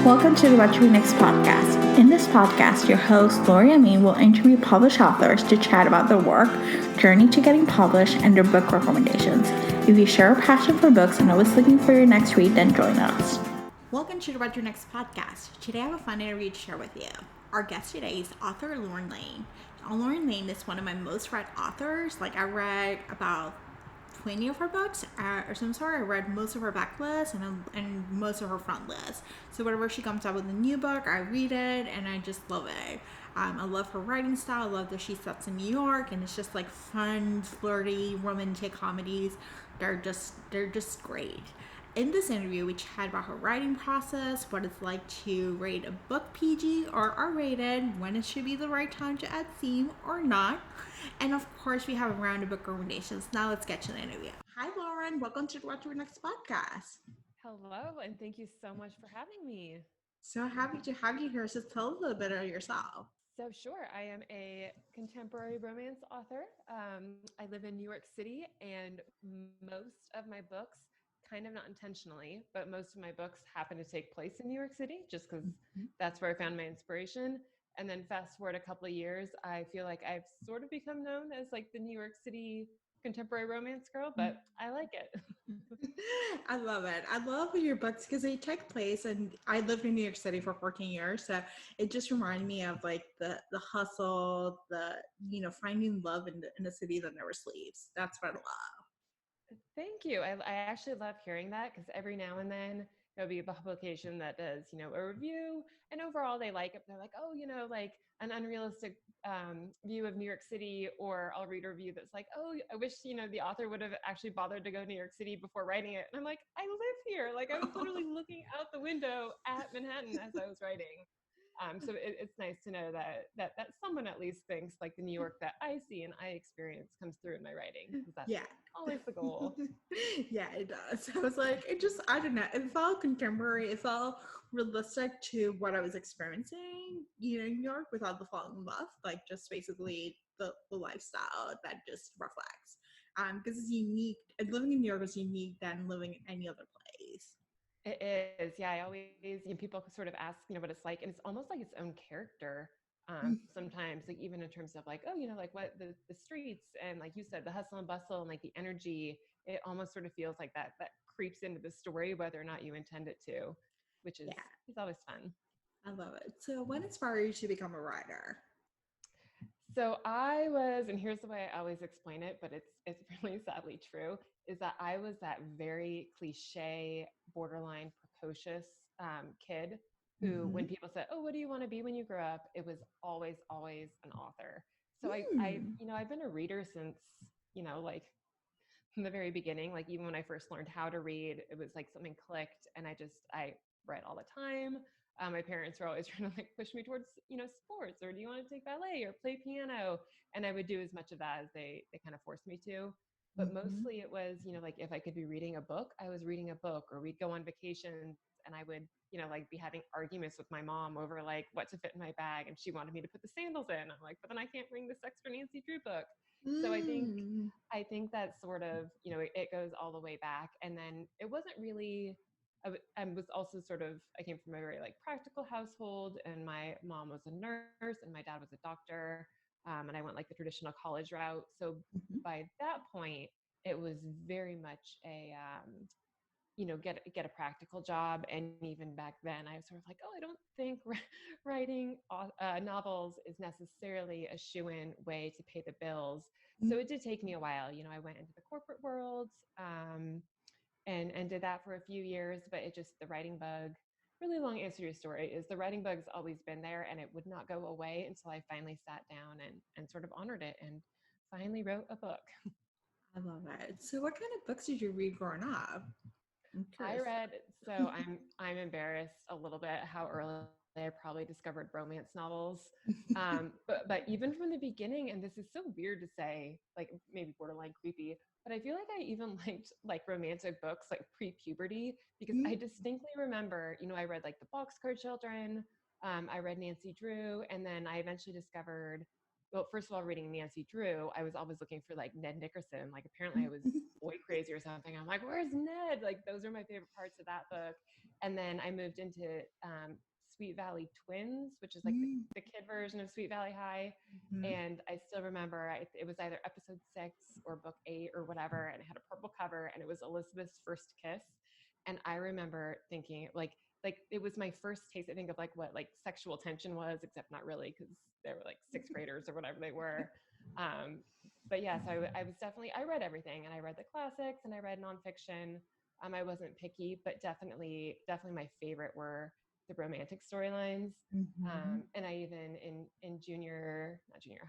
Welcome to the What to Read Next podcast. In this podcast, your host, Lauren Layne, will interview published authors to chat about their work, journey to getting published, and their book recommendations. If you share a passion for books and always looking for your next read, then join us. Welcome to the What to Read Next podcast. Today I have a fun interview to share with you. Our guest today is author Lauren Layne. Lauren Layne is one of my most read authors. I read about 20 of her books or some sort. I read most of her backlist and most of her front list. So whenever she comes out with a new book, I read it and I just love it. I love her writing style. I love that she sets in New York, and it's just like fun, flirty, romantic comedies. They're just great. In this interview, we chat about her writing process, what it's like to rate a book PG or R-rated, when it should be the right time to add theme or not. And of course, we have a round of book recommendations. Now let's get to the interview. Hi, Lauren. Welcome to the What to Read Next podcast. Hello, and thank you so much for having me. So happy to have you here. So tell a little bit of yourself. So, sure, I am a contemporary romance author. I live in New York City, and most of my books, kind of not intentionally, but most of my books happen to take place in New York City just because that's where I found my inspiration. And then fast forward a couple of years, I feel like I've sort of become known as like the New York City contemporary romance girl, but I like it. I love it. I love your books because they take place, and I lived in New York City for 14 years, so it just reminded me of like the hustle, finding love in a city that never sleeps. That's what I love. Thank you. I actually love hearing that because every now and then there'll be a publication that does, a review, and overall they like it. They're like, oh, like an unrealistic view of New York City, or I'll read a review that's like, oh, I wish, the author would have actually bothered to go to New York City before writing it. And I'm like, I live here. Like I was literally looking out the window at Manhattan as I was writing. So it's nice to know that someone at least thinks like the New York that I see and I experience comes through in my writing, because that's Yeah. always the goal. Yeah, it does. I was like, I don't know. It felt contemporary. It felt realistic to what I was experiencing, in New York without the falling in love. Like just basically the lifestyle that just reflects. Because it's unique. And living in New York is unique than living in any other place. It is. Yeah. I always, people sort of ask, what it's like. And it's almost like its own character. Sometimes, like even in terms of like, oh, like what the streets and like you said, the hustle and bustle and like the energy, it almost sort of feels like that creeps into the story, whether or not you intend it to, which Yeah, is always fun. I love it. So, what inspired you to become a writer? So I was, and here's the way I always explain it, but it's really sadly true, is that I was that very cliche, borderline precocious kid who, when Mm-hmm. people said, "Oh, what do you want to be when you grow up?" it was always an author. So Mm. I've been a reader since, like from the very beginning. Like even when I first learned how to read, it was like something clicked, and I read all the time. My parents were always trying to like push me towards, sports, or do you want to take ballet or play piano? And I would do as much of that as they kind of forced me to. But Mm-hmm. mostly it was, like if I could be reading a book, I was reading a book, or we'd go on vacations and I would, like be having arguments with my mom over like what to fit in my bag. And she wanted me to put the sandals in. I'm like, but then I can't bring this extra Nancy Drew book. So Mm. I think that sort of, it goes all the way back. And then it wasn't really, I was also sort of, I came from a very like practical household, and my mom was a nurse and my dad was a doctor. And I went like the traditional college route. So Mhm. by that point, it was very much a, get a practical job. And even back then, I was sort of like, oh, I don't think writing novels is necessarily a shoo-in way to pay the bills. So it did take me a while. I went into the corporate world, and did that for a few years, but it just, the writing bug, really long answer to your story, is the writing bug's always been there, and it would not go away until I finally sat down and sort of honored it and finally wrote a book. I love it. So, what kind of books did you read growing up? I'm I curious. read, so I'm embarrassed a little bit how early I probably discovered romance novels. But even from the beginning, and this is so weird to say, like maybe borderline creepy, but I feel like I even liked like romantic books like pre-puberty, because I Mm. distinctly remember, I read like the Boxcar Children, I read Nancy Drew, and then I eventually discovered well, first of all, reading Nancy Drew, I was always looking for like Ned Nickerson. Like apparently I was boy crazy or something. I'm like, where's Ned? Like those are my favorite parts of that book. And then I moved into Sweet Valley Twins, which is like the kid version of Sweet Valley High. Mm-hmm. And I still remember it was either episode 6 or book 8 or whatever. And it had a purple cover and it was Elizabeth's first kiss. And I remember thinking like it was my first taste, I think, of like what like sexual tension was, except not really because they were like sixth graders or whatever they were. But yeah, so I was definitely, I read everything, and I read the classics and I read nonfiction. I wasn't picky, but definitely my favorite were the romantic storylines. Mm-hmm. And I even in not junior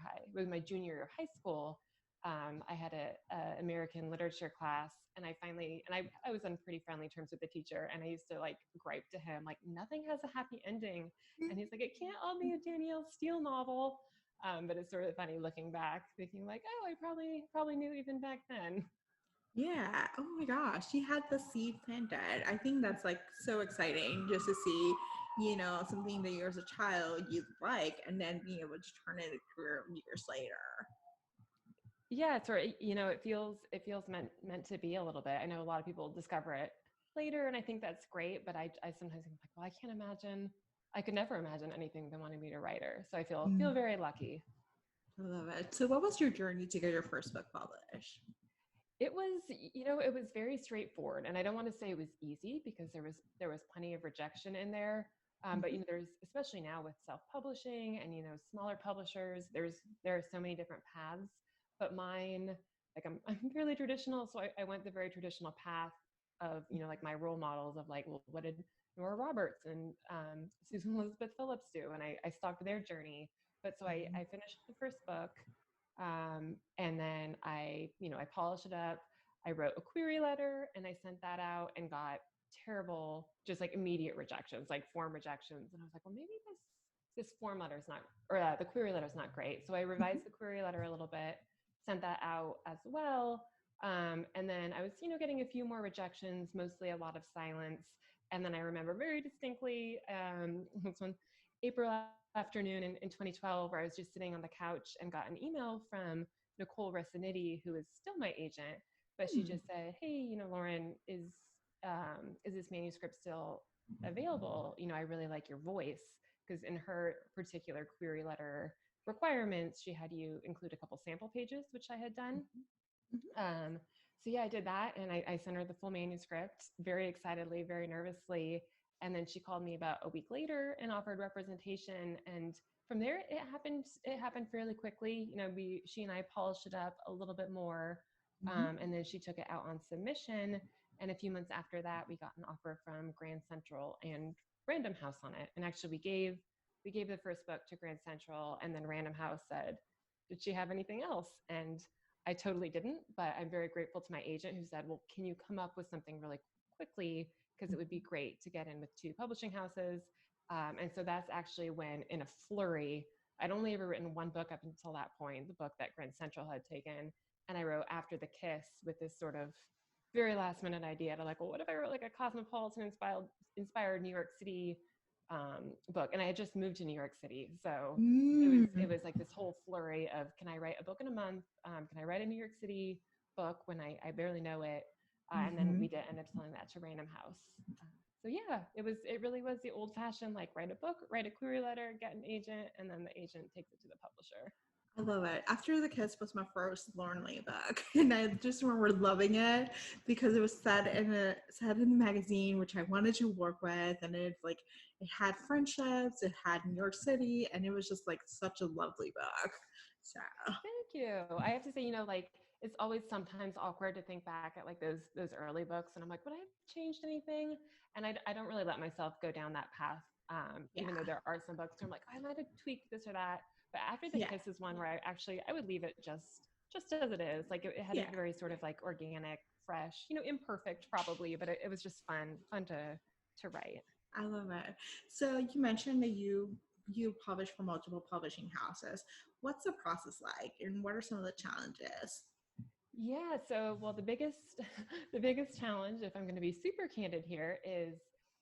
high, it was my junior year of high school. I had a American literature class, and I was on pretty friendly terms with the teacher, and I used to like gripe to him like nothing has a happy ending, and he's like, it can't all be a Danielle Steele novel. But it's sort of funny looking back, thinking like, oh, I probably knew even back then. Yeah. Oh my gosh. She had the seed planted. I think that's like so exciting just to see, something that you as a child you like, and then being able to turn it into a career years later. Yeah, it's sort of, it feels meant to be a little bit. I know a lot of people discover it later, and I think that's great. But I sometimes think like, well, I can't imagine. I could never imagine anything than wanting to be a writer. So I feel very lucky. I love it. So, what was your journey to get your first book published? It was very straightforward, and I don't want to say it was easy because there was plenty of rejection in there. But there's, especially now with self-publishing and smaller publishers, there are so many different paths. But mine, like I'm fairly traditional, so I went the very traditional path of like my role models of like, well, what did Nora Roberts and Susan Elizabeth Phillips do, and I stalked their journey. But so I finished the first book. And then I polished it up. I wrote a query letter and I sent that out and got terrible, just like immediate rejections, like form rejections. And I was like, well, maybe this form letter is not, or the query letter is not great. So I revised the query letter a little bit, sent that out as well. And then I was, getting a few more rejections, mostly a lot of silence. And then I remember very distinctly, this one, April afternoon in 2012, where I was just sitting on the couch and got an email from Nicole Ressaniti, who is still my agent, but she just said, hey, Lauren, is this manuscript still available? I really like your voice, because in her particular query letter requirements, she had you include a couple sample pages, which I had done. So yeah, I did that, and I sent her the full manuscript very excitedly, very nervously. And then she called me about a week later and offered representation. And from there, it happened fairly quickly. She and I polished it up a little bit more. And then she took it out on submission. And a few months after that, we got an offer from Grand Central and Random House on it. And actually we gave the first book to Grand Central, and then Random House said, did she have anything else? And I totally didn't, but I'm very grateful to my agent who said, well, can you come up with something really quickly? Because it would be great to get in with 2 publishing houses. And so that's actually when, in a flurry, I'd only ever written one book up until that point, the book that Grand Central had taken. And I wrote After the Kiss with this sort of very last minute idea to like, well, what if I wrote like a cosmopolitan inspired New York City book? And I had just moved to New York City. So it was like this whole flurry of, can I write a book in a month? Can I write a New York City book when I barely know it? And then we did end up selling that to Random House. So yeah, it really was the old fashioned, like write a book, write a query letter, get an agent, and then the agent takes it to the publisher. I love it. After the Kiss was my first Lauren Layne book, and I just remember loving it because it was set in the magazine, which I wanted to work with, and it had friendships, it had New York City, and it was just like such a lovely book. So thank you. I have to say, like it's always sometimes awkward to think back at like those early books, and I'm like, would I have changed anything? And I don't really let myself go down that path, even though there are some books where I'm like, I might have tweaked this or that. But After the Kiss is one where I would leave it just as it is. Like it had a very sort of like organic, fresh, imperfect probably, but it was just fun to write. I love it. So you mentioned that you publish for multiple publishing houses. What's the process like, and what are some of the challenges? Yeah. So, well, the biggest the biggest challenge, if I'm going to be super candid here, is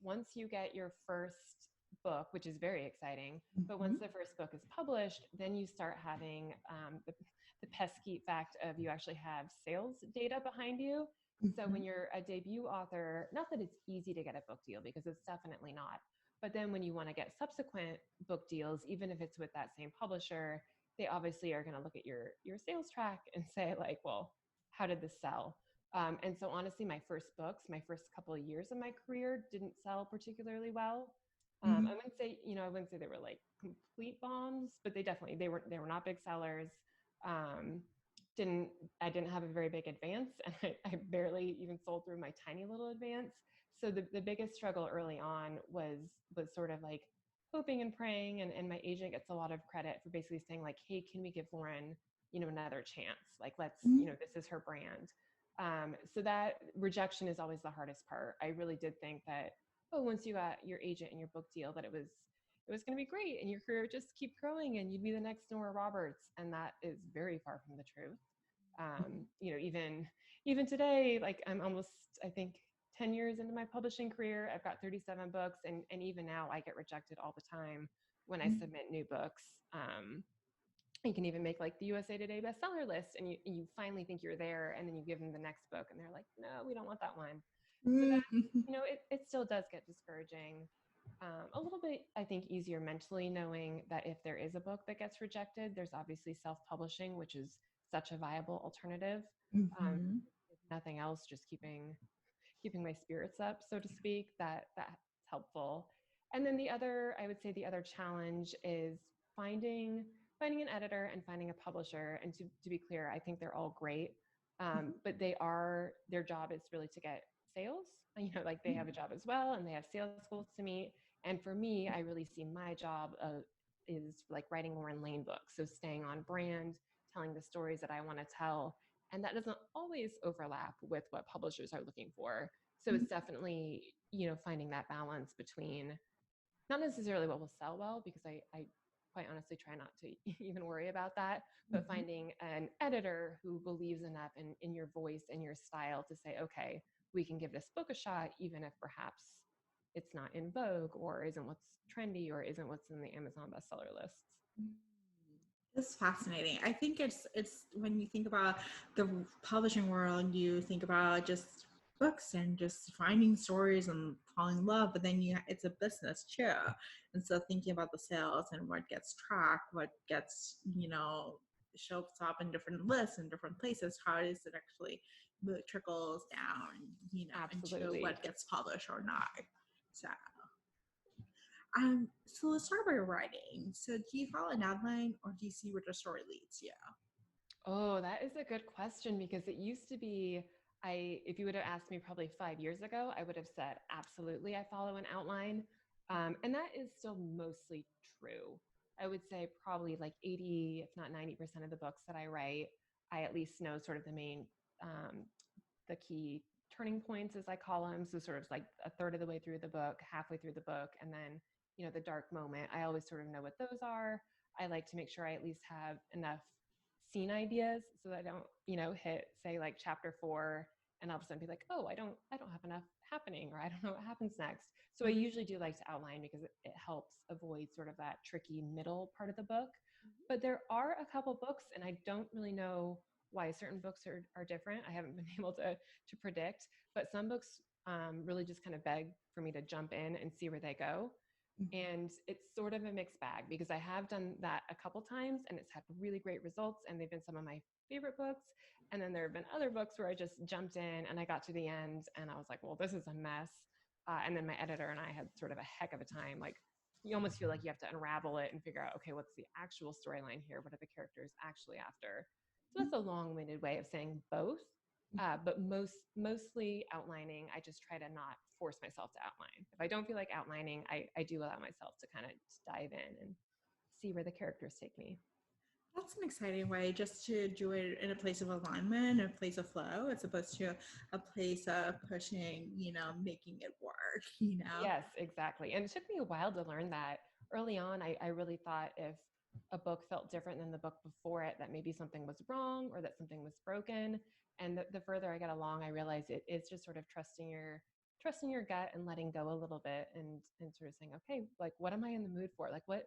once you get your first book, which is very exciting. But once the first book is published, then you start having the pesky fact of you actually have sales data behind you. So when you're a debut author, not that it's easy to get a book deal, because it's definitely not. But then when you want to get subsequent book deals, even if it's with that same publisher, they obviously are going to look at your sales track and say like, well, how did this sell? And so honestly, my first books, my first couple of years of my career didn't sell particularly well. I wouldn't say they were like complete bombs, but they were not big sellers. Um, didn't I didn't have a very big advance, and I barely even sold through my tiny little advance. So the biggest struggle early on was sort of like hoping and praying, and my agent gets a lot of credit for basically saying like, hey, can we give Lauren, another chance? Like, let's, this is her brand. So that rejection is always the hardest part. I really did think that, oh, once you got your agent and your book deal, that it was going to be great and your career would just keep growing and you'd be the next Nora Roberts. And that is very far from the truth. Even today, like I'm almost, I think, 10 years into my publishing career. I've got 37 books, and even now I get rejected all the time when I submit new books. You can even make like the USA Today bestseller list, and you finally think you're there, and then you give them the next book and they're like, no, we don't want that one. So that, it still does get discouraging. A little bit, I think, easier mentally knowing that if there is a book that gets rejected, there's obviously self-publishing, which is such a viable alternative. If nothing else, just keeping my spirits up, so to speak, that's helpful. And then I would say the other challenge is finding an editor and finding a publisher. And to be clear, I think they're all great. But their job is really to get sales. Like they have a job as well, and they have sales goals to meet. And for me, I really see my job is like writing Lauren Layne books. So staying on brand, telling the stories that I want to tell. And that doesn't always overlap with what publishers are looking for. So it's definitely, finding that balance between not necessarily what will sell well, because I quite honestly try not to even worry about that, but finding an editor who believes enough in your voice and your style to say, okay, we can give this book a shot, even if perhaps it's not in vogue or isn't what's trendy or isn't what's in the Amazon bestseller lists. It's fascinating. I think it's when you think about the publishing world, you think about just books and just finding stories and falling in love, but then it's a business too. And so thinking about the sales and what gets tracked, what gets, shows up in different lists in different places, how does it actually trickles down, into what gets published or not. So let's start by writing. So do you follow an outline or do you see where the story leads you? Oh, that is a good question, because it used to be, if you would have asked me probably 5 years ago, I would have said, absolutely, I follow an outline. And that is still mostly true. I would say probably like 80, if not 90% of the books that I write, I at least know sort of the key turning points, as I call them. So sort of like a third of the way through the book, halfway through the book, and then, the dark moment. I always sort of know what those are. I like to make sure I at least have enough scene ideas so that I don't, hit say like chapter 4 and all of a sudden be like, oh, I don't have enough happening, or I don't know what happens next. So I usually do like to outline, because it helps avoid sort of that tricky middle part of the book. But there are a couple books, and I don't really know why certain books are different. I haven't been able to predict, but some books really just kind of beg for me to jump in and see where they go. And it's sort of a mixed bag, because I have done that a couple times and it's had really great results, and they've been some of my favorite books. And then there have been other books where I just jumped in and I got to the end and I was like, well, this is a mess. And then my editor and I had sort of a heck of a time. Like, you almost feel like you have to unravel it and figure out, okay, what's the actual storyline here? What are the characters actually after? So that's a long-winded way of saying both. But mostly outlining, I just try to not force myself to outline. If I don't feel like outlining, I do allow myself to kind of dive in and see where the characters take me. That's an exciting way, just to do it in a place of alignment, a place of flow, as opposed to a place of pushing, making it work, Yes, exactly. And it took me a while to learn that. Early on, I really thought if a book felt different than the book before it, that maybe something was wrong or that something was broken. And the further I get along, I realize it is just sort of trusting your trusting your gut and letting go a little bit, and sort of saying, okay, like, what am I in the mood for? Like, what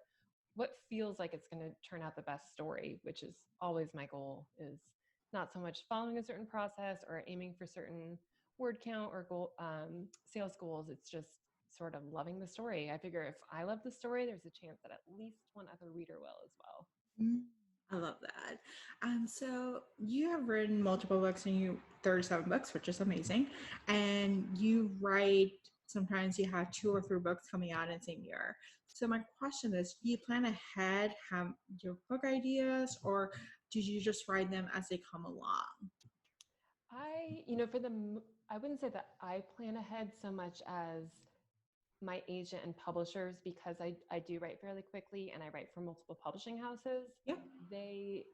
feels like it's going to turn out the best story, which is always my goal, is not so much following a certain process or aiming for certain word count or goal, sales goals. It's just sort of loving the story. I figure if I love the story, there's a chance that at least one other reader will as well. Mm, I love that. So you have written multiple books and 37 books, which is amazing. And you write, sometimes you have 2 or 3 books coming out in the same year. So my question is, do you plan ahead, have your book ideas, or do you just write them as they come along? I wouldn't say that I plan ahead so much as my agent and publishers, because I do write fairly quickly and I write for multiple publishing houses. Yep.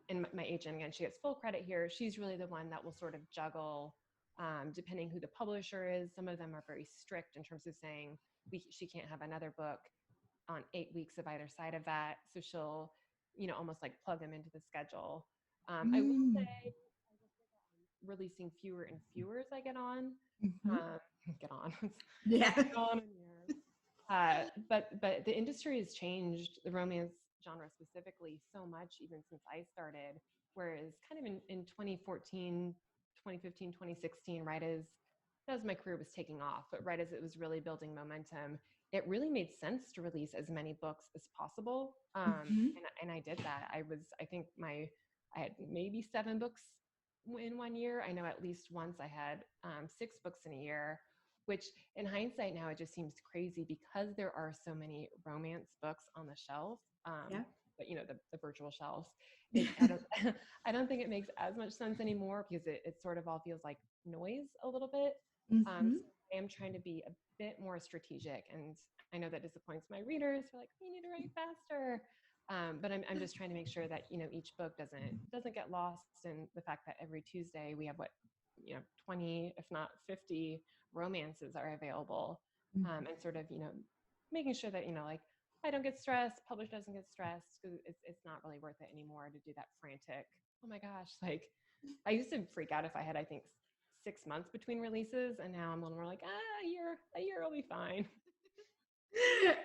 And my agent, again, she gets full credit here. She's really the one that will sort of juggle, depending who the publisher is. Some of them are very strict in terms of saying she can't have another book on 8 weeks of either side of that. So she'll, almost like plug them into the schedule. I will Mm. say releasing fewer and fewer as I get on. Mhm. Get on. Yeah. Get on in here. But the industry has changed, the romance genre specifically, so much even since I started. Whereas kind of in 2014, 2015, 2016, right as my career was taking off, but right as it was really building momentum, it really made sense to release as many books as possible. Mhm. And I did that. I think I had maybe 7 books in one year. I know at least once I had 6 books in a year, which in hindsight now it just seems crazy because there are so many romance books on the shelf. Yeah. But the virtual shelves, I don't I don't think it makes as much sense anymore because it sort of all feels like noise a little bit. Mhm. So I am trying to be a bit more strategic, and I know that disappoints my readers. They're like, you need to write faster. But I'm just trying to make sure that each book doesn't get lost in the fact that every Tuesday we have 20, if not 50 romances are available, and sort of making sure that like I don't get stressed, publisher doesn't get stressed, because it's not really worth it anymore to do that frantic. Oh my gosh, like I used to freak out if I had, I think, 6 months between releases, and now I'm a little more like, a year will be fine.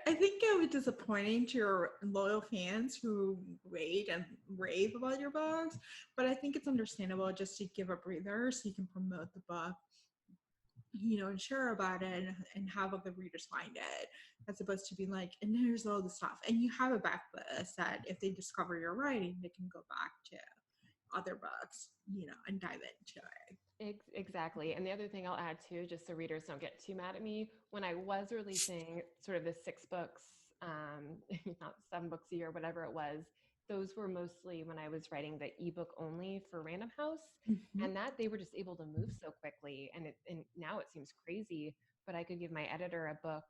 I think it was disappointing to your loyal fans who wait and rave about your books, but I think it's understandable just to give a breather so you can promote the book, and share about it and have other readers find it, as opposed to being like, and here's all the stuff. And you have a backlist that if they discover your writing, they can go back to other books, and dive into it. Exactly. And the other thing I'll add too, just so readers don't get too mad at me, when I was releasing sort of the 6 books, not 7 books a year, whatever it was, those were mostly when I was writing the ebook only for Random House, Mhm. and that they were just able to move so quickly. And now it seems crazy, but I could give my editor a book,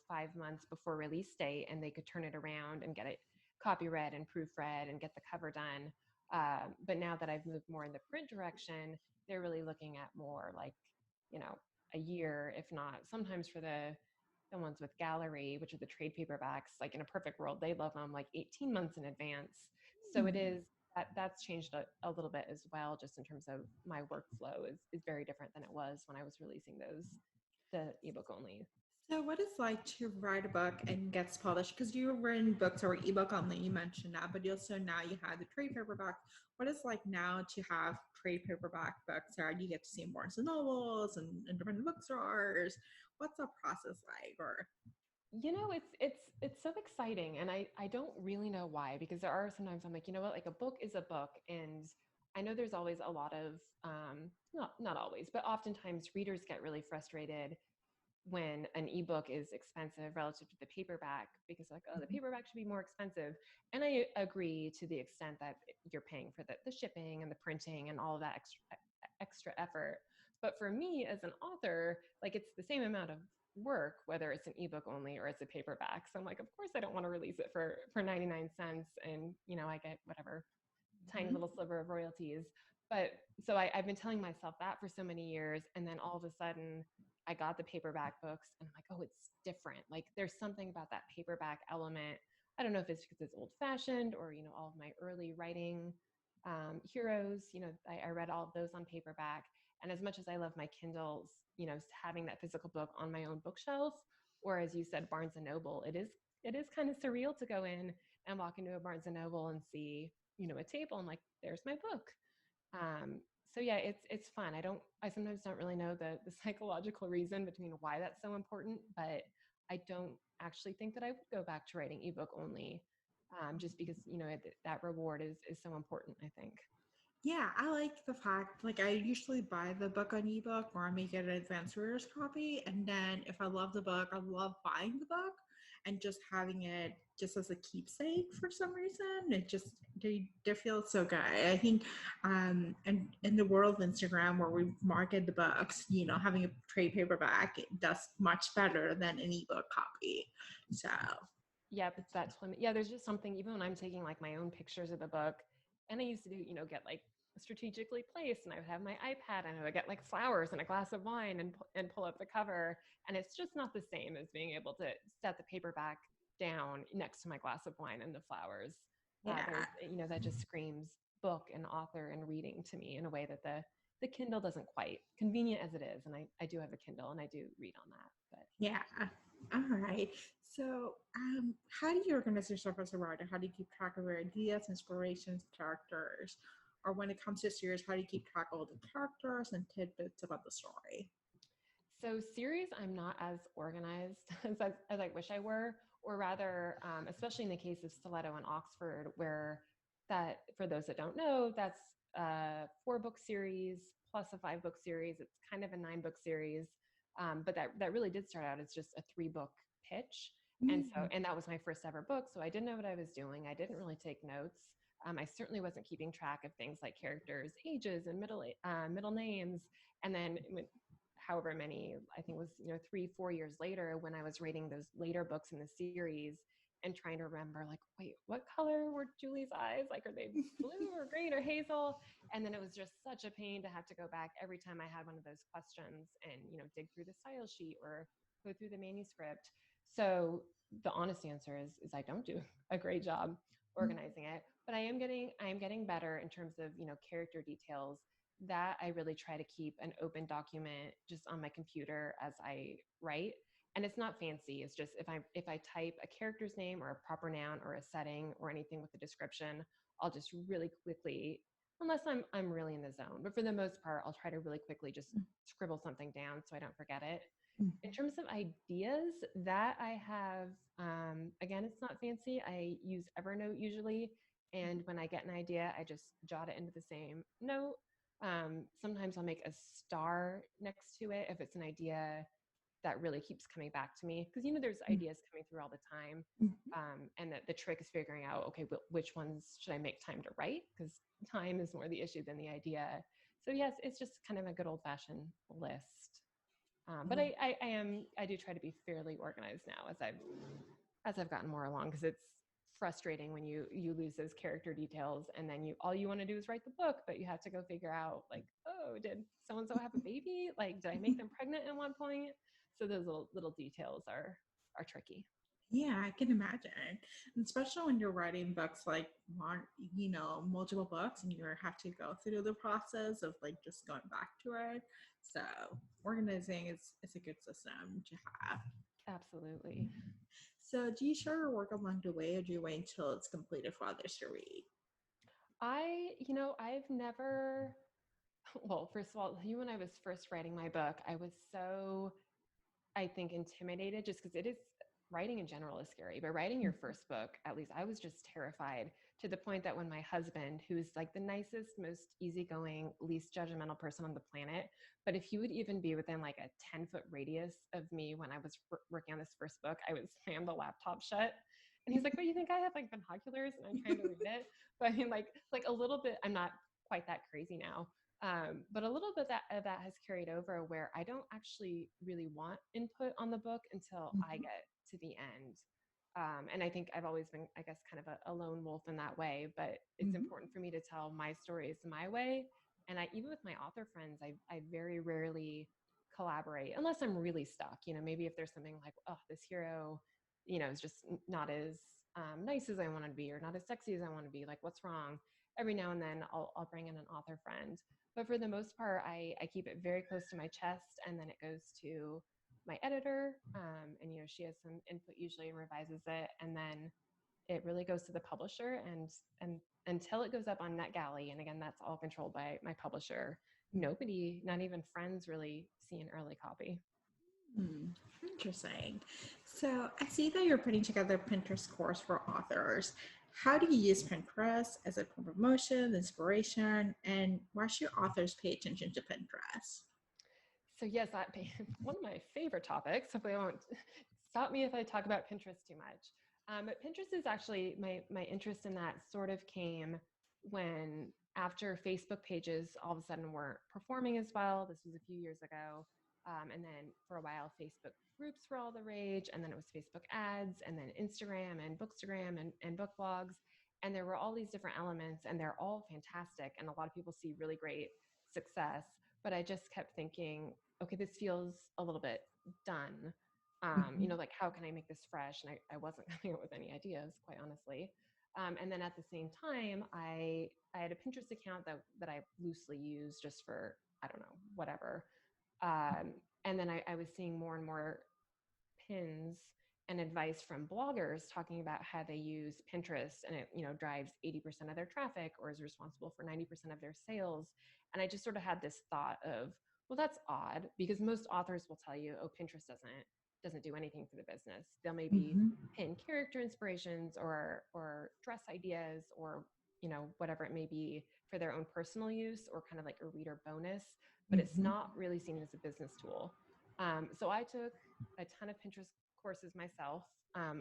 5 months before release date, and they could turn it around and get it copy read and proofread and get the cover done. But now that I've moved more in the print direction, they're really looking at more like, a year, if not sometimes for the ones with gallery, which are the trade paperbacks, like in a perfect world, they love them like 18 months in advance. So it is that's changed a little bit as well, just in terms of my workflow is very different than it was when I was releasing the ebook only. So, what it's like to write a book and gets published? Because you've written books or ebook only, you mentioned that, but you also now you have the trade paperback. What it's like now to have trade paperback books, or you get to see Barnes and Nobles and different bookstores? What's the process like? Or It's so exciting, and I don't really know why, because there are sometimes I'm like, what, like a book is a book, and I know there's always a lot of not always, but oftentimes readers get really frustrated when an ebook is expensive relative to the paperback, because like, oh, the paperback should be more expensive. And I agree to the extent that you're paying for the shipping and the printing and all of that extra effort. But for me as an author, like it's the same amount of work, whether it's an ebook only or it's a paperback. So I'm like, of course I don't want to release it for 99 cents and I get whatever tiny little sliver of royalties. But so I've been telling myself that for so many years. And then all of a sudden I got the paperback books and I'm like, oh, it's different. Like there's something about that paperback element. I don't know if it's because it's old fashioned or, all of my early writing heroes, I read all of those on paperback. And as much as I love my Kindles, having that physical book on my own bookshelf, or as you said, Barnes and Noble. It is kind of surreal to go in and walk into a Barnes and Noble and see, a table and like, there's my book. So yeah, it's fun. I sometimes don't really know the psychological reason between why that's so important, but I don't actually think that I would go back to writing ebook only, just because, that reward is so important, I think. Yeah, I like the fact, like, I usually buy the book on ebook or I may get an advanced reader's copy. And then if I love the book, I love buying the book and just having it just as a keepsake for some reason. It just, they feel so good. I think, and in the world of Instagram where we market the books, having a trade paperback, it does much better than an ebook copy. So, Yeah, there's just something, even when I'm taking like my own pictures of the book, and I used to do, get like strategically placed, and I would have my iPad and I would get like flowers and a glass of wine and pull up the cover. And it's just not the same as being able to set the paperback down next to my glass of wine and the flowers. yeah. That just screams book and author and reading to me in a way that the Kindle doesn't quite, convenient as it is. And I do have a Kindle and I do read on that, but Yeah. All right. So, how do you organize yourself as a writer? How do you keep track of your ideas, inspirations, characters? Or when it comes to series, how do you keep track of all the characters and tidbits about the story? So series, I'm not as organized as I wish I were, or rather, especially in the case of Stiletto and Oxford, where that, for those that don't know, that's a 4-book series plus a 5-book series. It's kind of a 9-book series, but that really did start out as just a 3-book pitch. And that was my first ever book. So I didn't know what I was doing. I didn't really take notes. I certainly wasn't keeping track of things like characters' ages and middle names. And then however many, I think it was, 3-4 years later, when I was reading those later books in the series and trying to remember, like, wait, what color were Julie's eyes? Like, are they blue or green or hazel? And then it was just such a pain to have to go back every time I had one of those questions and, dig through the style sheet or go through the manuscript. So the honest answer is I don't do a great job organizing it, but I am getting better in terms of, character details. That I really try to keep an open document just on my computer as I write. And it's not fancy. It's just if I type a character's name or a proper noun or a setting or anything with the description, I'll just really quickly, unless I'm really in the zone, but for the most part, I'll try to really quickly just scribble something down so I don't forget it. In terms of ideas that I have, again, it's not fancy. I use Evernote usually. And when I get an idea, I just jot it into the same note. Sometimes I'll make a star next to it if it's an idea that really keeps coming back to me. Because, there's ideas coming through all the time. And the trick is figuring out, okay, which ones should I make time to write? Because time is more the issue than the idea. So yes, it's just kind of a good old fashioned list. But I do try to be fairly organized now as I've gotten more along, because it's frustrating when you lose those character details and then all you want to do is write the book, but you have to go figure out, like, oh, did so-and-so have a baby? Like, did I make them pregnant at one point? So those little details are tricky. Yeah, I can imagine. And especially when you're writing books like multiple books and you have to go through the process of like just going back to it. So organizing is a good system to have. Absolutely. So do you share your work along the way or do you wait until it's completed for others to read? I've never, well, first of all, when I was first writing my book, I was so, I think, intimidated, just because writing in general is scary, but writing your first book, at least I was just terrified, to the point that when my husband, who's like the nicest, most easygoing, least judgmental person on the planet, but if he would even be within like a 10-foot radius of me when I was working on this first book, I would slam the laptop shut. And he's like, "But you think I have like binoculars and I'm trying to read it?" But I mean, like a little bit, I'm not quite that crazy now. But a little bit of that has carried over, where I don't actually really want input on the book until I get to the end. And I think I've always been, I guess, kind of a lone wolf in that way, but it's important for me to tell my stories my way. And even with my author friends, I very rarely collaborate unless I'm really stuck. Maybe if there's something like, oh, this hero, is just not as nice as I want to be, or not as sexy as I want to be. Like, what's wrong? every now and then I'll bring in an author friend. But for the most part, I keep it very close to my chest, and then it goes to my editor, and she has some input usually and revises it, and then it really goes to the publisher, and until it goes up on NetGalley, and again, that's all controlled by my publisher. Nobody, not even friends, really see an early copy. Interesting. So I see that you're putting together a Pinterest course for authors. How do you use Pinterest as a promotion, inspiration, and why should authors pay attention to Pinterest? So yes, one of my favorite topics. Hopefully, I won't stop me if I talk about Pinterest too much. But Pinterest is actually my interest in that sort of came when after Facebook pages all of a sudden weren't performing as well. This was a few years ago, and then for a while Facebook groups were all the rage, and then it was Facebook ads, and then Instagram and Bookstagram and book blogs, and there were all these different elements, and they're all fantastic, and a lot of people see really great success. But I just kept thinking, okay, this feels a little bit done. Like how can I make this fresh? And I wasn't coming up with any ideas, quite honestly. And then at the same time, I had a Pinterest account that I loosely use just for, I don't know, whatever. And then I was seeing more and more pins and advice from bloggers talking about how they use Pinterest, and it drives 80% of their traffic or is responsible for 90% of their sales. And I just sort of had this thought of, well, that's odd, because most authors will tell you, oh, Pinterest doesn't do anything for the business. They'll maybe pin character inspirations or dress ideas or whatever it may be for their own personal use or kind of like a reader bonus, but it's not really seen as a business tool. So I took a ton of Pinterest courses myself.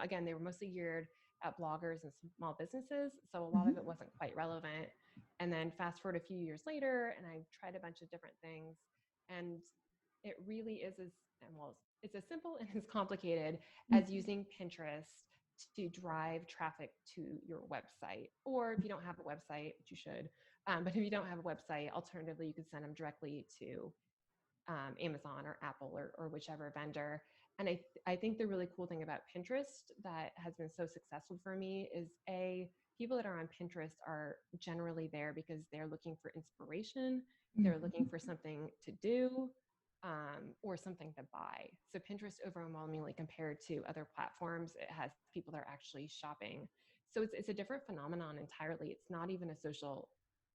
Again, they were mostly geared at bloggers and small businesses, so a lot of it wasn't quite relevant. And then fast forward a few years later, and I tried a bunch of different things, and it really is it's as simple and as complicated as using Pinterest to drive traffic to your website. Or if you don't have a website, which you should, but if you don't have a website, alternatively, you could send them directly to Amazon or Apple or whichever vendor. And I think the really cool thing about Pinterest that has been so successful for me is people that are on Pinterest are generally there because they're looking for inspiration. They're looking for something to do, or something to buy. So Pinterest overwhelmingly compared to other platforms, it has people that are actually shopping. So it's a different phenomenon entirely. It's not even a social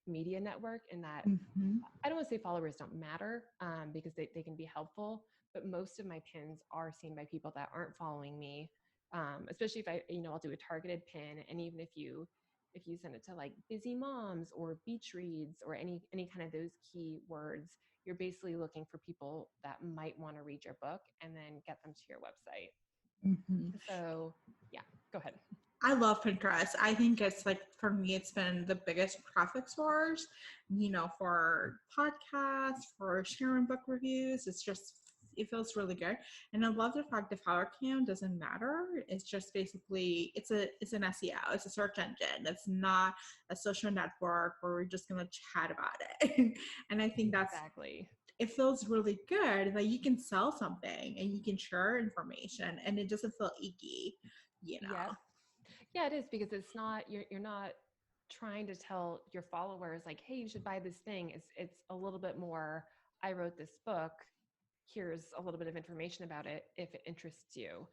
media network in that I don't want to say followers don't matter, because they can be helpful, but most of my pins are seen by people that aren't following me, especially if I'll do a targeted pin. And even if you send it to like busy moms or beach reads or any kind of those key words, you're basically looking for people that might want to read your book and then get them to your website. So yeah, go ahead. I love Pinterest. I think it's like, for me, it's been the biggest traffic source, for podcasts, for sharing book reviews. It feels really good. And I love the fact the follower count doesn't matter. It's just basically, it's an SEO, it's a search engine. It's not a social network where we're just going to chat about it. And I think exactly. It feels really good that you can sell something and you can share information and it doesn't feel icky, Yeah, it is, because it's not, you're not trying to tell your followers like, hey, you should buy this thing. It's a little bit more, I wrote this book, here's a little bit of information about it if it interests you.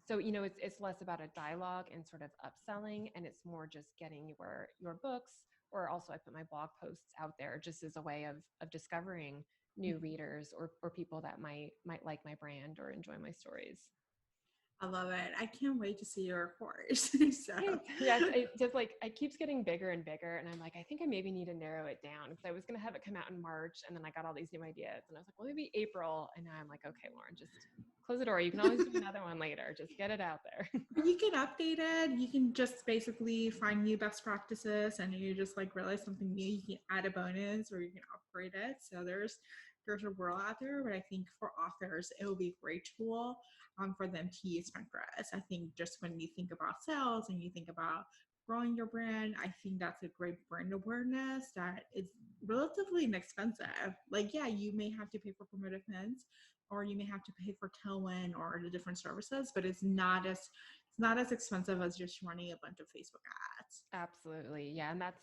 So it's less about a dialogue and sort of upselling, and it's more just getting your books, or also I put my blog posts out there just as a way of discovering new readers or people that might like my brand or enjoy my stories. I love it. I can't wait to see your course. Yes, it just it keeps getting bigger and bigger. And I'm like, I think I maybe need to narrow it down, because I was going to have it come out in March, and then I got all these new ideas, and I was like, well, maybe April. And now I'm like, okay, Lauren, just close the door. You can always do another one later. Just get it out there. You can update it. You can just basically find new best practices, and you just realize something new. You can add a bonus or you can upgrade it. So there's a world out there, but I think for authors, it will be a great tool for them to use Pinterest. I think just when you think about sales and you think about growing your brand, I think that's a great brand awareness that is relatively inexpensive. You may have to pay for promoted pins, or you may have to pay for Tailwind or the different services, but it's not as It's not as expensive as just running a bunch of Facebook ads. Absolutely. Yeah. And I'm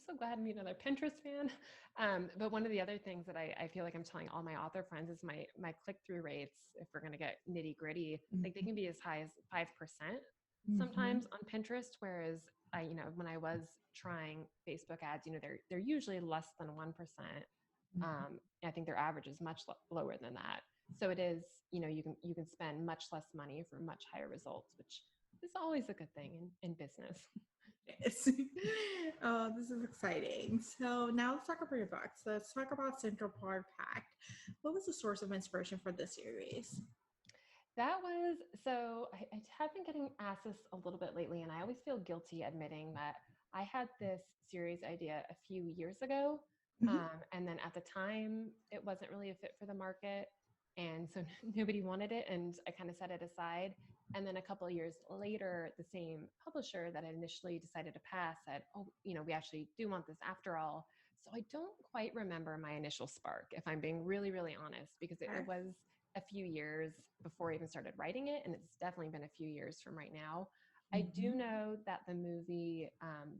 so glad to meet another Pinterest fan. But one of the other things that I feel like I'm telling all my author friends is my click-through rates, if we're going to get nitty gritty, like they can be as high as 5% sometimes on Pinterest. Whereas when I was trying Facebook ads, they're usually less than 1%. I think their average is much lower than that. So it is, you can spend much less money for much higher results, which is always a good thing in business. Yes. Oh, this is exciting. So now let's talk about your books. Let's talk about Central Park Pact. What was the source of inspiration for this series? I have been getting asked this a little bit lately, and I always feel guilty admitting that I had this series idea a few years ago. And then at the time, it wasn't really a fit for the market. And so nobody wanted it. And I kind of set it aside. And then a couple of years later, the same publisher that I initially decided to pass said, oh, we actually do want this after all. So I don't quite remember my initial spark, if I'm being really, really honest, because it was a few years before I even started writing it. And it's definitely been a few years from right now. I do know that the movie,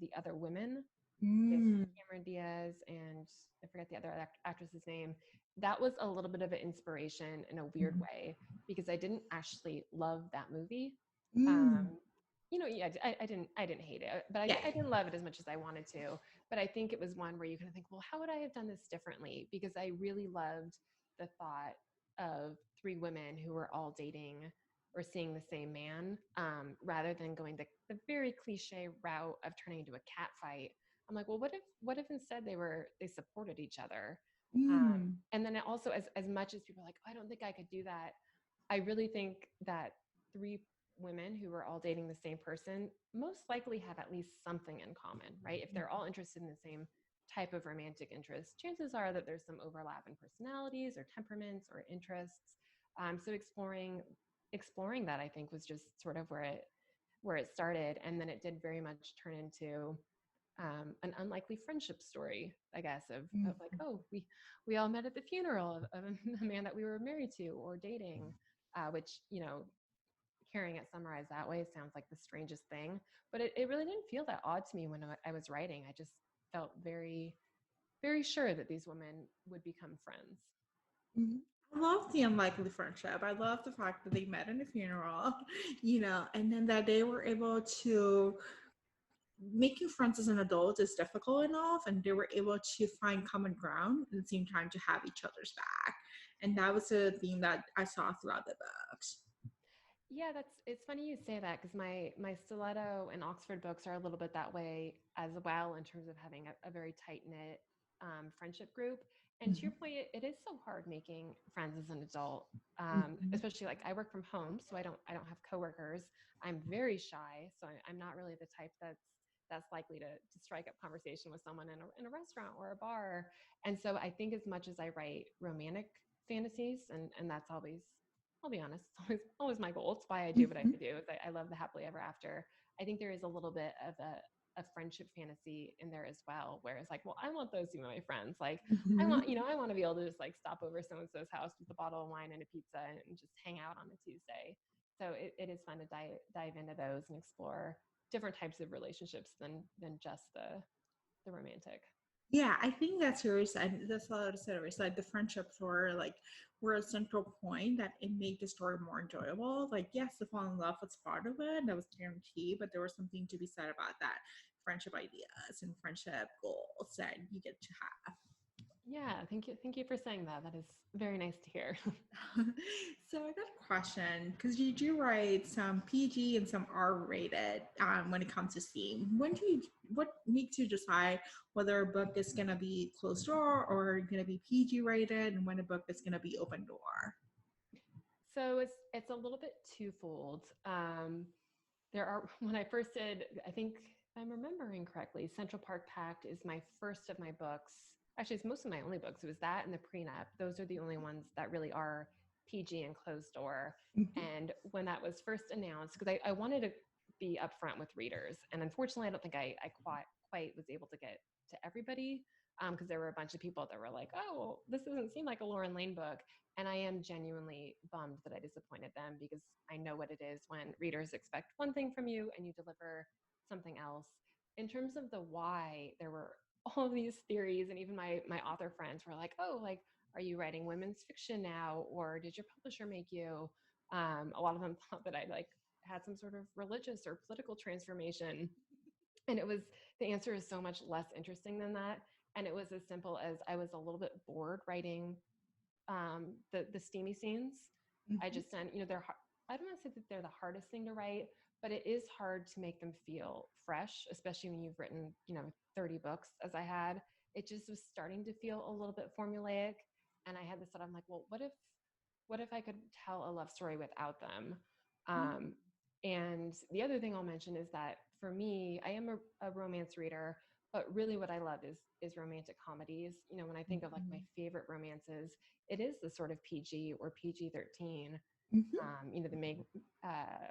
The Other Women, with Cameron Diaz and I forget the other actress's name, that was a little bit of an inspiration in a weird way, because I didn't actually love that movie. Yeah, I didn't hate it, but I didn't love it as much as I wanted to. But I think it was one where you kind of think, well, how would I have done this differently? Because I really loved the thought of three women who were all dating or seeing the same man, rather than going the very cliche route of turning into a cat fight. I'm like, well, what if instead they supported each other? And then it also, as much as people are like, oh, I don't think I could do that, I really think that three women who were all dating the same person most likely have at least something in common, right? If they're all interested in the same type of romantic interest, chances are that there's some overlap in personalities or temperaments or interests. So exploring that, I think, was just sort of where it started, and then it did very much turn into an unlikely friendship story, I guess, of like, oh, we all met at the funeral of a man that we were married to or dating, which, hearing it summarized that way sounds like the strangest thing, but it really didn't feel that odd to me when I was writing. I just felt very, very sure that these women would become friends. I love the unlikely friendship. I love the fact that they met in a funeral, and then that they were able to making friends as an adult is difficult enough, and they were able to find common ground at the same time to have each other's back. And that was a theme that I saw throughout the books. Yeah, it's funny you say that, because my Stiletto and Oxford books are a little bit that way as well, in terms of having a very tight knit friendship group. And to your point, it is so hard making friends as an adult, especially like I work from home, so I don't have coworkers. I'm very shy, so I'm not really the type that's likely to strike up conversation with someone in a restaurant or a bar. And so I think, as much as I write romantic fantasies, and that's always, I'll be honest, it's always my goal. It's why I do what I do. Is I love the happily ever after. I think there is a little bit of a friendship fantasy in there as well, where it's like, well, I want those to be my friends. Like, I want to be able to just like stop over so-and-so's house with a bottle of wine and a pizza and just hang out on a Tuesday. So it is fun to dive into those and explore different types of relationships than just the romantic. Yeah, I think that's yours, and that's a lot of stories. Like the friendships were a central point that it made the story more enjoyable. Like, yes, the fall in love was part of it, that was guaranteed, but there was something to be said about that friendship ideas and friendship goals that you get to have. Yeah, thank you for saying that. That is very nice to hear. So I got a question, because you do write some PG and some R-rated when it comes to theme. What makes you decide whether a book is gonna be closed door or gonna be PG rated, and when a book is gonna be open door? So it's a little bit twofold. There are When I first did, I think, if I'm remembering correctly, Central Park Pact is my first of my books. Actually, it's most of my only books. It was that and the prenup. Those are the only ones that really are PG and closed door. And when that was first announced, because I wanted to be upfront with readers, and unfortunately, I don't think I quite was able to get to everybody because there were a bunch of people that were like, oh, this doesn't seem like a Lauren Layne book. And I am genuinely bummed that I disappointed them, because I know what it is when readers expect one thing from you and you deliver something else. In terms of the why, there were all of these theories, and even my author friends were like, oh, like, are you writing women's fiction now, or did your publisher make you? A lot of them thought that I like had some sort of religious or political transformation. And the answer is so much less interesting than that. And it was as simple as I was a little bit bored writing the steamy scenes. I just sent, they're hard. I don't want to say that they're the hardest thing to write, but it is hard to make them feel fresh, especially when you've written, 30 books as I had. It just was starting to feel a little bit formulaic. And I had this thought, I'm like, well, what if I could tell a love story without them? And the other thing I'll mention is that for me, I am a romance reader, but really what I love is romantic comedies. When I think of like my favorite romances, it is the sort of PG or PG-13. The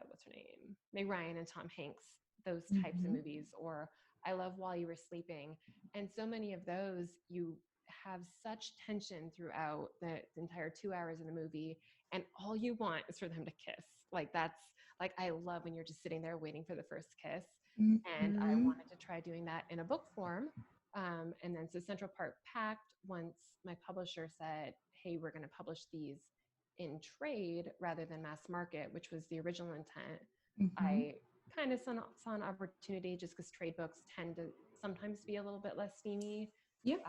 what's her name? Meg Ryan and Tom Hanks, those types of movies, or I love While You Were Sleeping. And so many of those, you have such tension throughout the entire 2 hours of the movie, and all you want is for them to kiss. Like that's like, I love when you're just sitting there waiting for the first kiss. And I wanted to try doing that in a book form. And then so Central Park Pact, once my publisher said, hey, we're going to publish these in trade rather than mass market, which was the original intent, I kind of saw an opportunity, just because trade books tend to sometimes be a little bit less steamy. Yep.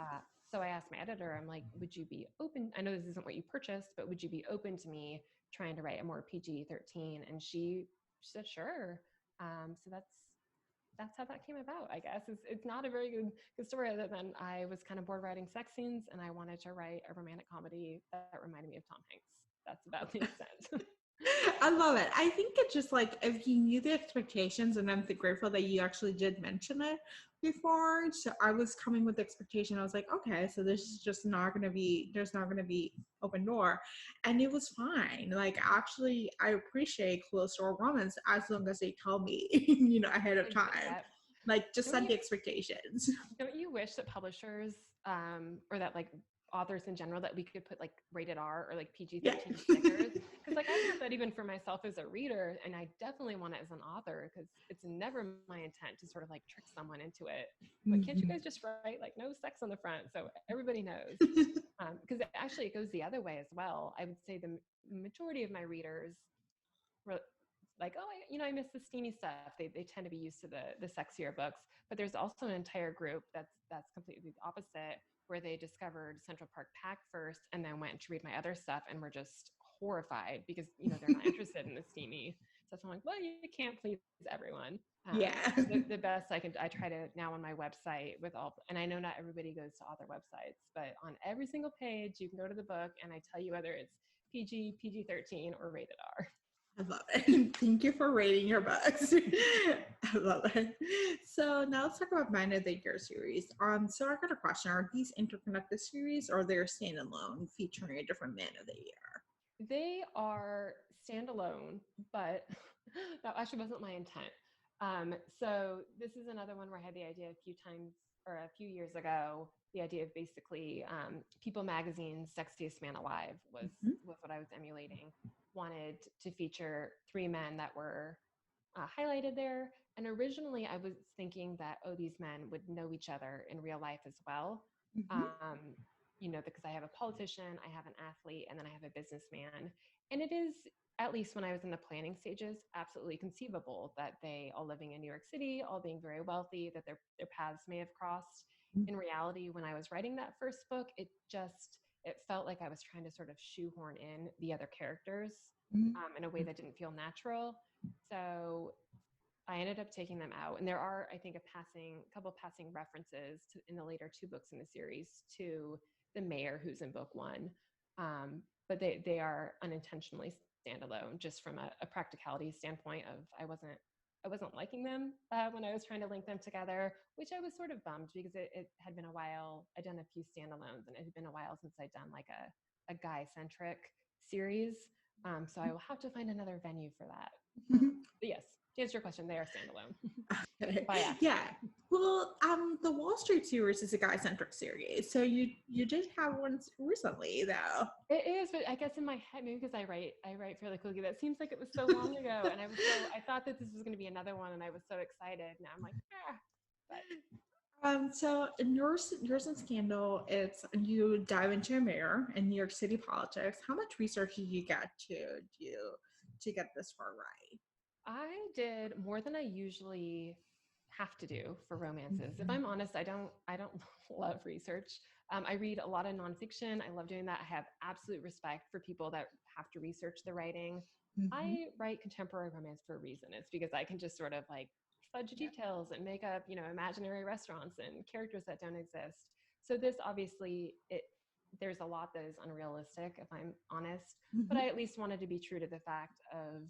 So I asked my editor, I'm like, would you be open? I know this isn't what you purchased, but would you be open to me trying to write a more PG-13? And she said, sure. So that's how that came about, I guess. It's not a very good story, other than I was kind of bored writing sex scenes and I wanted to write a romantic comedy that reminded me of Tom Hanks. That's about the extent. I love it. I think it's just like, if you knew the expectations, and I'm grateful that you actually did mention it before. So I was coming with the expectation. I was like, okay, so this is just not going to be, there's not going to be open door. And it was fine. Like, actually, I appreciate closed door romance as long as they tell me, ahead of time. Yep. Like, just set the expectations. Don't you wish that publishers, or that like authors in general, that we could put like rated R or like PG-13 stickers? Because like I want that even for myself as a reader, and I definitely want it as an author, because it's never my intent to sort of like trick someone into it. But can't you guys just write like no sex on the front so everybody knows? Because it goes the other way as well. I would say the majority of my readers were like, oh, I miss the steamy stuff. They tend to be used to the sexier books. But there's also an entire group that's completely the opposite, where they discovered Central Park Pact first and then went to read my other stuff and were just horrified because they're not interested in the steamy. So I'm like, well, you can't please everyone. The best I try to now on my website and I know not everybody goes to author websites, but on every single page you can go to the book and I tell you whether it's PG, PG-13, or rated R. I love it. Thank you for rating your books. I love it. So now let's talk about Man of the Year series. So I got a question. Are these interconnected series, or they're standalone featuring a different Man of the Year? They are standalone, but that actually wasn't my intent. So this is another one where I had the idea a few years ago, the idea of basically People Magazine's Sexiest Man Alive was what I was emulating. Wanted to feature 3 men that were highlighted there. And originally I was thinking that, these men would know each other in real life as well. Because I have a politician, I have an athlete, and then I have a businessman. And it is, at least when I was in the planning stages, absolutely conceivable that they, all living in New York City, all being very wealthy, that their paths may have crossed. In reality, when I was writing that first book, it felt like I was trying to sort of shoehorn in the other characters in a way that didn't feel natural. So I ended up taking them out. And there are, I think, a couple passing references in the later 2 books in the series to the mayor who's in book 1. But they are unintentionally standalone, just from a practicality standpoint of I wasn't liking them when I was trying to link them together, which I was sort of bummed because it had been a while. I'd done a few standalones and it had been a while since I'd done like a guy-centric series. So I will have to find another venue for that. But yes, to answer your question, they are standalone. Okay. By accident. Yeah. Well, the Wall Street series is a guy-centric series, so you did have one recently, though. It is, but I guess in my head, maybe because I write fairly quickly, that seems like it was so long ago, and I thought that this was going to be another one, and I was so excited. Now I'm like, but So in yours and Scandal, it's you dive into a mayor in New York City politics. How much research did you get to do to get this far right? I did more than I usually have to do for romances. If I'm honest, I don't love research. I read a lot of nonfiction. I love doing that. I have absolute respect for people that have to research the writing. Mhm. I write contemporary romance for a reason. It's because I can just sort of like fudge details and make up, imaginary restaurants and characters that don't exist. So this obviously there's a lot that is unrealistic, if I'm honest, but I at least wanted to be true to the fact of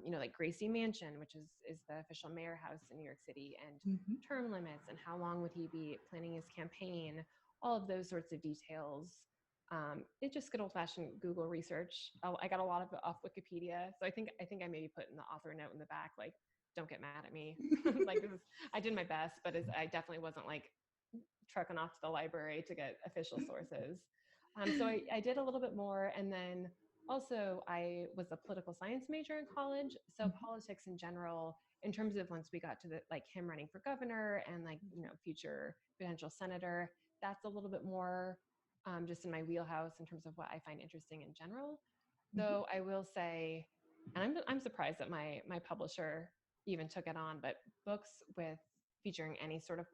like Gracie Mansion, which is the official mayor house in New York City, and term limits and how long would he be planning his campaign, all of those sorts of details. It's just good old-fashioned Google research. I got a lot of it off Wikipedia, so I think I maybe put in the author note in the back, like, don't get mad at me. Like I did my best, but I definitely wasn't like trucking off to the library to get official sources. So I did a little bit more, and then also I was a political science major in college, so politics in general, in terms of once we got to the like him running for governor and like future potential senator, that's a little bit more just in my wheelhouse in terms of what I find interesting in general. Though I will say, and I'm surprised that my publisher even took it on, but books with featuring any sort of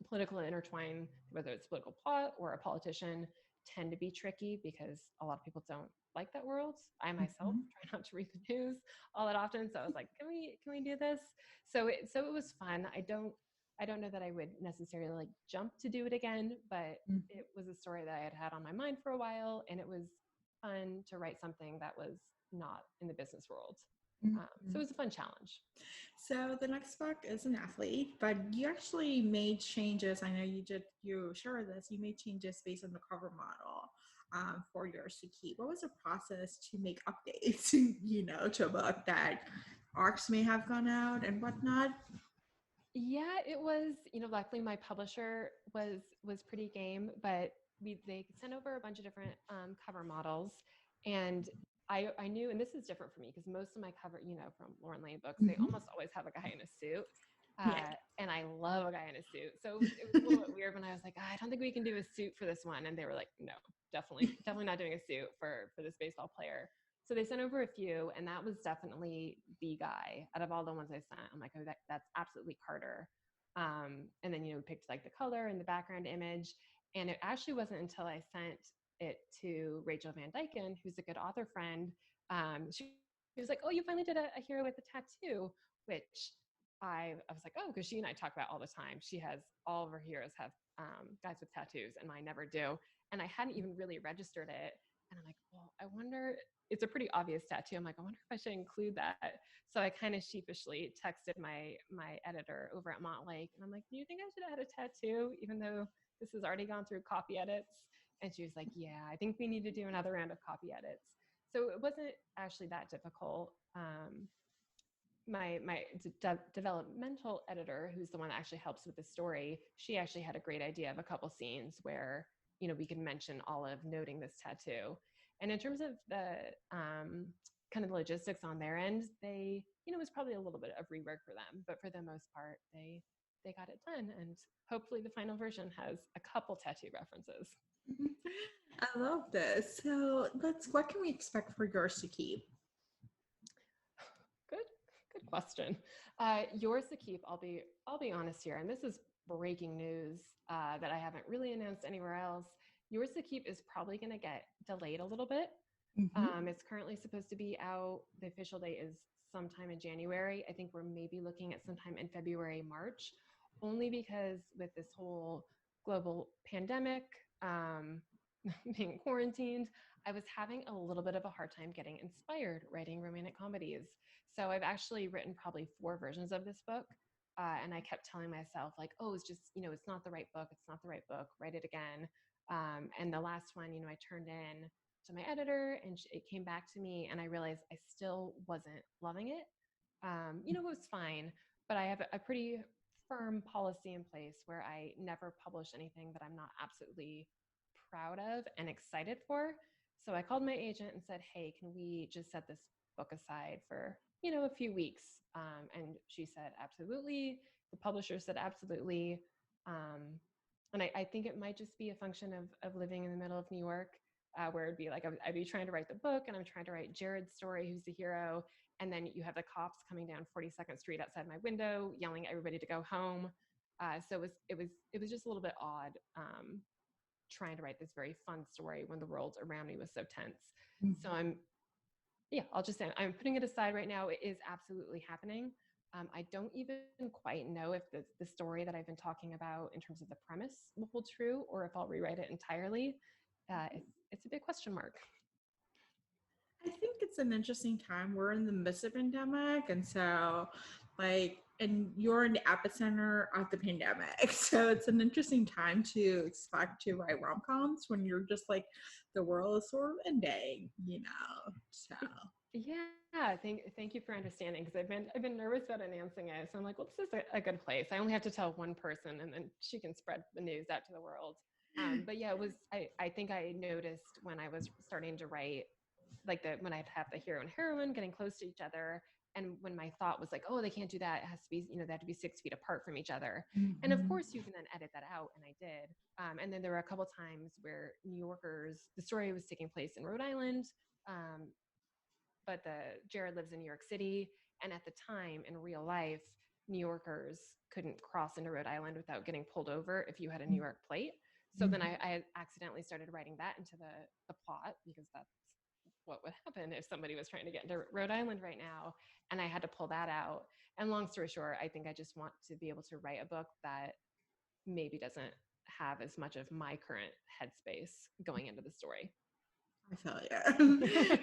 political intertwine, whether it's political plot or a politician, tend to be tricky because a lot of people don't like that world. I myself try not to read the news all that often, so I was like, can we do this? So it was fun. I don't know that I would necessarily like jump to do it again, but it was a story that I had on my mind for a while, and it was fun to write something that was not in the business world. So it was a fun challenge. So the next book is an athlete, but you actually made changes. I know you shared this. You made changes based on the cover model for yours to keep. What was the process to make updates, to a book that arcs may have gone out and whatnot? Yeah, it was, luckily my publisher was pretty game, but they sent over a bunch of different cover models, and I knew, and this is different for me because most of my cover, from Lauren Layne books, they almost always have a guy in a suit. And I love a guy in a suit. So it was a little bit weird when I was like, I don't think we can do a suit for this one. And they were like, no, definitely not doing a suit for this baseball player. So they sent over a few, and that was definitely the guy out of all the ones I sent. I'm like, oh, that's absolutely Carter. And then, we picked like the color and the background image. And it actually wasn't until I sent it to Rachel Van Dyken, who's a good author friend. She was like, oh, you finally did a hero with a tattoo, which I was like, oh, because she and I talk about all the time. She has all of her heroes have guys with tattoos, and mine never do. And I hadn't even really registered it. And I'm like, well, I wonder, it's a pretty obvious tattoo. I'm like, I wonder if I should include that. So I kind of sheepishly texted my editor over at Montlake, and I'm like, do you think I should add a tattoo, even though this has already gone through copy edits? And she was like, yeah, I think we need to do another round of copy edits. So it wasn't actually that difficult. My developmental editor, who's the one that actually helps with the story, she actually had a great idea of a couple scenes where we could mention Olive noting this tattoo. And in terms of the kind of the logistics on their end, they it was probably a little bit of rework for them, but for the most part they got it done, and hopefully the final version has a couple tattoo references. I love this. So what can we expect for yours to keep? Good question. Yours to keep, I'll be honest here, and this is breaking news that I haven't really announced anywhere else. Yours to keep is probably going to get delayed a little bit. It's currently supposed to be out. The official date is sometime in January. I think we're maybe looking at sometime in February, March, only because with this whole global pandemic, being quarantined, I was having a little bit of a hard time getting inspired writing romantic comedies. So I've actually written probably 4 versions of this book. And I kept telling myself like, oh, it's just, it's not the right book. It's not the right book. Write it again. And the last one, I turned in to my editor, and it came back to me, and I realized I still wasn't loving it. It was fine, but I have a pretty firm policy in place where I never publish anything that I'm not absolutely proud of and excited for. So I called my agent and said, hey, can we just set this book aside for, a few weeks? And she said, absolutely. The publisher said, absolutely. And I think it might just be a function of living in the middle of New York, where it'd be like, I'd be trying to write the book and I'm trying to write Jared's story, who's the hero. And then you have the cops coming down 42nd Street outside my window, yelling at everybody to go home. So it was just a little bit odd, trying to write this very fun story when the world around me was so tense. So I'll just say I'm putting it aside right now. It is absolutely happening. I don't even quite know if the story that I've been talking about in terms of the premise will hold true, or if I'll rewrite it entirely. It's a big question mark. I think it's an interesting time. We're in the midst of a pandemic, and so and you're in the epicenter of the pandemic. So it's an interesting time to expect to write rom-coms when you're just like the world is sort of ending, So Yeah, thank you for understanding, because I've been nervous about announcing it. So I'm like, well, this is a good place. I only have to tell one person, and then she can spread the news out to the world. But yeah, it was. I think I noticed when I was starting to write, like when I'd have the hero and heroine getting close to each other, and when my thought was like, oh, they can't do that. It has to be, they have to be 6 feet apart from each other. And of course, you can then edit that out, and I did. And then there were a couple times where New Yorkers, the story was taking place in Rhode Island. But Jared lives in New York City. And at the time in real life, New Yorkers couldn't cross into Rhode Island without getting pulled over if you had a New York plate. So then I accidentally started writing that into the plot, because that's what would happen if somebody was trying to get into Rhode Island right now. And I had to pull that out. And long story short, I think I just want to be able to write a book that maybe doesn't have as much of my current headspace going into the story. I feel you.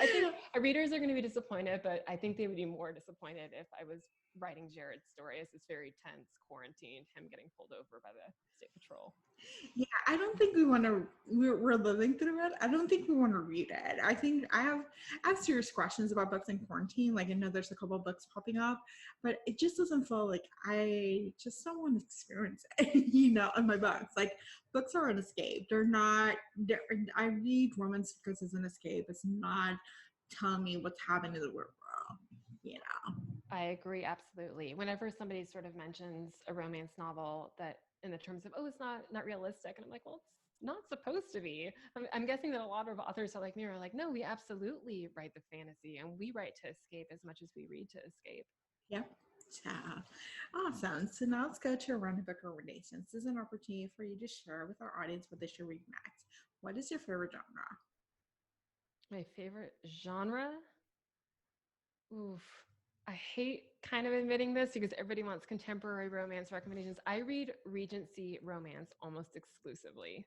I think our readers are going to be disappointed, but I think they would be more disappointed if I was writing Jared's story as this very tense quarantine, him getting pulled over by the state patrol. Yeah, I don't think we want to. We're living through it. I don't think we want to read it. I think I have serious questions about books in quarantine. Like, I know there's a couple of books popping up, but it just doesn't feel like I just don't want to experience it. In my books, like books are an escape. They're not. I read romance because it's an escape. It's not telling me what's happening in the world. I agree, absolutely. Whenever somebody sort of mentions a romance novel that in the terms of, oh, it's not realistic, and I'm like, well, it's not supposed to be. I'm guessing that a lot of authors are like me, are like, no, we absolutely write the fantasy, and we write to escape as much as we read to escape. Yep. Yeah. Awesome. So now let's go to a round of book recommendations. This is an opportunity for you to share with our audience what they should read next. What is your favorite genre? My favorite genre? Oof. I hate kind of admitting this because everybody wants contemporary romance recommendations. I read Regency romance almost exclusively.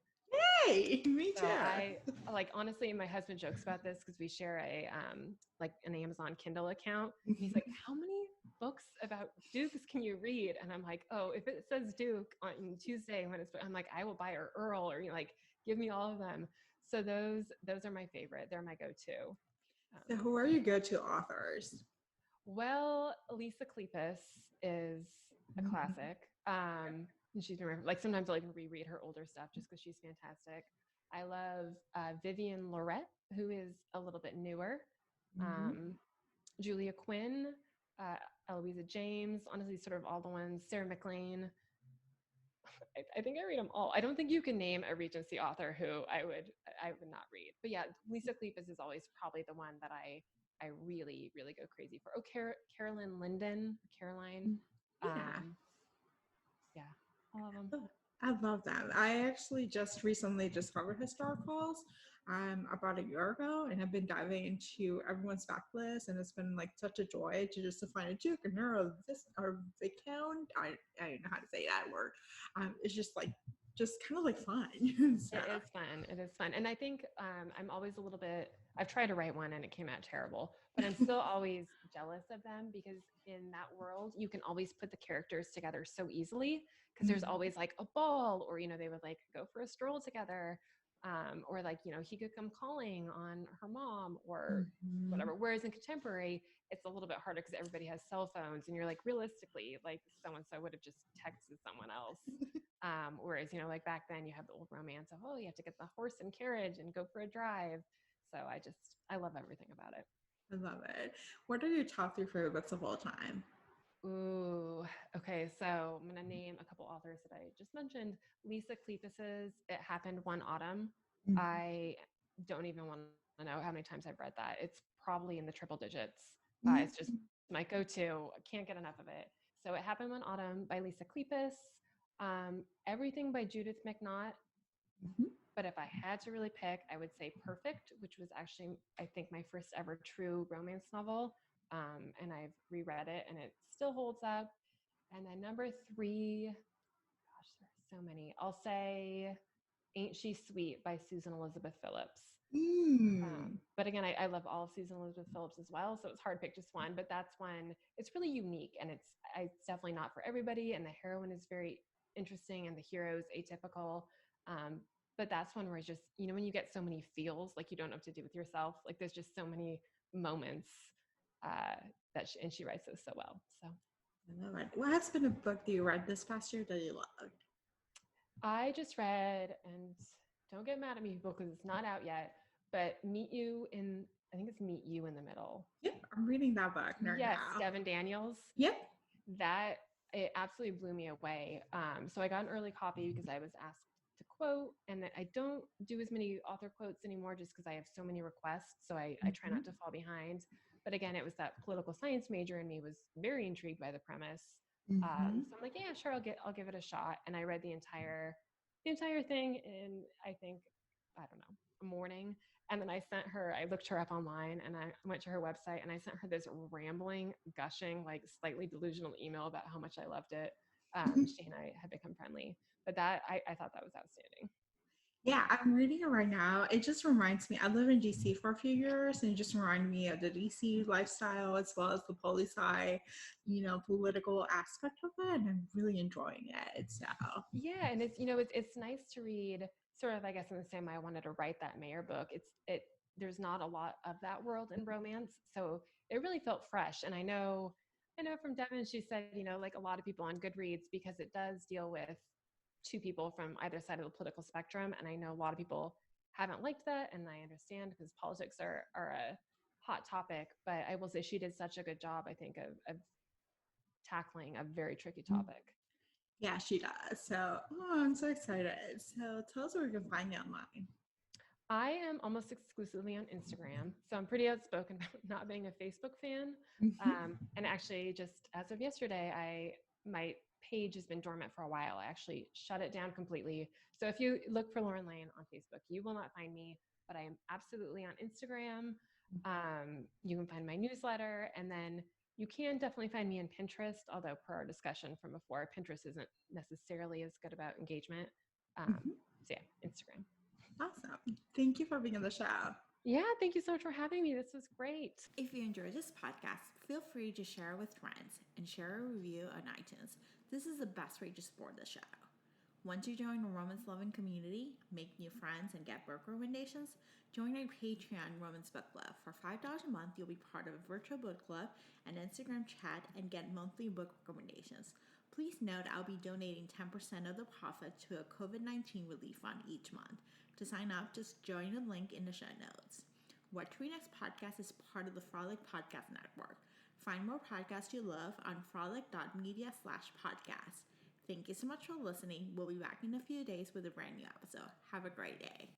Yay! Me too. So I honestly, my husband jokes about this because we share an Amazon Kindle account. He's like, how many books about Dukes can you read? And I'm like, oh, if it says Duke on Tuesday, I'm like, I will buy her Earl, or give me all of them. So those are my favorite. They're my go-to. So who are your go-to authors? Well, Lisa Kleypas is a classic. And she's sometimes I'll even reread her older stuff just because she's fantastic. I love Vivian Lorette, who is a little bit newer. Julia Quinn, Eloisa James, honestly, sort of all the ones. Sarah McLean. I think I read them all. I don't think you can name a Regency author who I would not read. But yeah, Lisa Kleypas is always probably the one that I really, really go crazy for. Oh, Caroline Linden. Yeah, all of them. I love them. I actually just recently discovered historicals about a year ago, and I've been diving into everyone's backlist, and it's been like such a joy to find a Duke, a Nero, or Viscount. I don't know how to say that word. It's just kind of fun. So. It is fun. And I think I'm always a little bit, I've tried to write one and it came out terrible, but I'm still always jealous of them because in that world, you can always put the characters together so easily because there's always like a ball or, they would go for a stroll together. or like, he could come calling on her mom or Mhm. whatever. Whereas in contemporary, it's a little bit harder because everybody has cell phones, and you're like, realistically, like so and so would have just texted someone else. Whereas, like back then you have the old romance of, oh, you have to get the horse and carriage and go for a drive. So I love everything about it. I love it. What are your top 3 favorite books of all time? Ooh, okay. So I'm going to name a couple authors that I just mentioned. Lisa Kleypas's It Happened One Autumn. Mhm. I don't even want to know how many times I've read that. It's probably in the triple digits. It's just my go-to. I can't get enough of it. So It Happened One Autumn by Lisa Kleypas. Everything by Judith McNaught. Mhm. But if I had to really pick, I would say Perfect, which was actually, I think, my first ever true romance novel. And I've reread it and it still holds up. And then number 3, gosh, there's so many. I'll say Ain't She Sweet by Susan Elizabeth Phillips. Mm. But again, I love all of Susan Elizabeth Phillips as well. So it's hard to pick just one, but that's one, it's really unique and it's definitely not for everybody. And the heroine is very interesting and the hero is atypical. But that's one where it's just, when you get so many feels, like you don't know what to do with yourself, like there's just so many moments and she writes those so well. So I love it. What has been a book that you read this past year that you loved? I just read, and don't get mad at me, people, because it's not out yet, but I think it's Meet You in the Middle. Yep, I'm reading that book right Yes, now. Devin Daniels. Yep. That, it absolutely blew me away. So I got an early copy because I was asked to quote, and I don't do as many author quotes anymore just because I have so many requests. So I try not to fall behind. But again, it was that political science major in me was very intrigued by the premise. So I'm like, yeah, sure, I'll give it a shot. And I read the entire thing in, I think, I don't know, a morning. And then I looked her up online and I went to her website and I sent her this rambling, gushing, like slightly delusional email about how much I loved it. She and I had become friendly, but I thought that was outstanding. Yeah, I'm reading it right now. It just reminds me, I lived in DC for a few years, and it just reminded me of the DC lifestyle as well as the poli-sci, political aspect of it. And I'm really enjoying it. So, Yeah, and it's nice to read sort of, I guess, in the same way I wanted to write that Mayer book. There's not a lot of that world in romance, so it really felt fresh. And I know from Devin, she said, like a lot of people on Goodreads, because it does deal with 2 people from either side of the political spectrum. And I know a lot of people haven't liked that, and I understand because politics are a hot topic. But I will say she did such a good job, I think, of tackling a very tricky topic. yeah, she does. So, I'm so excited. So, tell us where we can find you online. I am almost exclusively on Instagram. So I'm pretty outspoken about not being a Facebook fan. And actually, just as of yesterday, my page has been dormant for a while. I actually shut it down completely. So if you look for Lauren Layne on Facebook, you will not find me, but I am absolutely on Instagram. You can find my newsletter, and then you can definitely find me on Pinterest, although per our discussion from before, Pinterest isn't necessarily as good about engagement. So yeah, Instagram. Awesome. Thank you for being on the show. Yeah, thank you so much for having me. This was great. If you enjoyed this podcast, feel free to share it with friends and share a review on iTunes. This is the best way to support the show. Once you join a romance-loving community, make new friends, and get book recommendations, join our Patreon Romance Book Club. For $5 a month, you'll be part of a virtual book club, an Instagram chat, and get monthly book recommendations. Please note I'll be donating 10% of the profit to a COVID-19 relief fund each month. To sign up, just join the link in the show notes. What to Read Next podcast is part of the Frolic Podcast Network. Find more podcasts you love on frolic.media/podcast. Thank you so much for listening. We'll be back in a few days with a brand new episode. Have a great day.